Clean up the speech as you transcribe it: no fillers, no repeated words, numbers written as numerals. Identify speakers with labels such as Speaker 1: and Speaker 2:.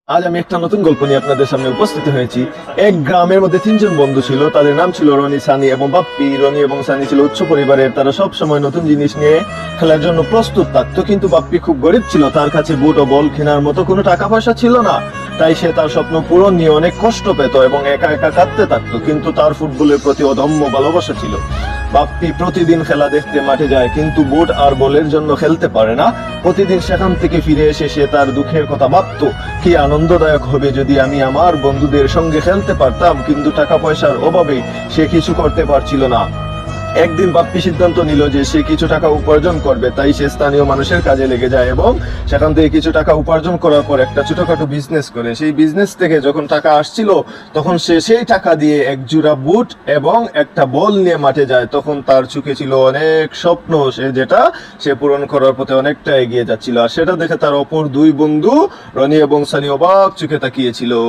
Speaker 1: আজ আমি একটা নতুন গল্প নিয়ে আপনাদের সামনে উপস্থিত হয়েছি। এক গ্রামের মধ্যে তিনজন বন্ধু ছিল, তাদের নাম ছিল রনি, সানি এবং বাপ্পি। রনি এবং সানি ছিল উচ্চ পরিবারের, তারা সব সময় নতুন জিনিস নিয়ে খেলার জন্য প্রস্তুত থাকতো। কিন্তু বাপ্পি খুব গরিব ছিল, তার কাছে বুট ও বল কেনার মতো কোনো টাকা পয়সা ছিল না। তাই সে তার স্বপ্ন পূরণ নিয়ে অনেক কষ্ট পেত এবং একা একা কাঁদতে থাকতো। কিন্তু তার ফুটবলের প্রতি অদম্য ভালোবাসা ছিল। বাপ্পি প্রতিদিন খেলা দেখতে মাঠে যায়, কিন্তু বুট আর বলের জন্য খেলতে পারে না। প্রতিদিন সেখান থেকে ফিরে এসে সে তার দুঃখের কথা ভাবতো, কি আনন্দদায়ক হবে যদি আমি আমার বন্ধুদের সঙ্গে খেলতে পারতাম। কিন্তু টাকা পয়সার অভাবে সে কিছু করতে পারছিল না। একদিন বাপ্পি সিদ্ধান্ত নিল যে সে কিছু টাকা উপার্জন করবে। তাই সে স্থানীয় মানুষের কাজে লেগে যায় এবং সেখান থেকে কিছু টাকা উপার্জন করার পর একটা ছোটখাটো বিজনেস করে। সেই বিজনেস থেকে যখন টাকা আসছিল, তখন সে সেই টাকা দিয়ে এক জোড়া বুট এবং একটা বল নিয়ে মাঠে যায়। তখন তার চোখে ছিল অনেক স্বপ্ন, যেটা সে পূরণ করার পথে অনেকটা এগিয়ে যাচ্ছিল। আর সেটা দেখে তার অপর দুই বন্ধু রনি এবং সানি অবাক চোখে তাকিয়েছিল।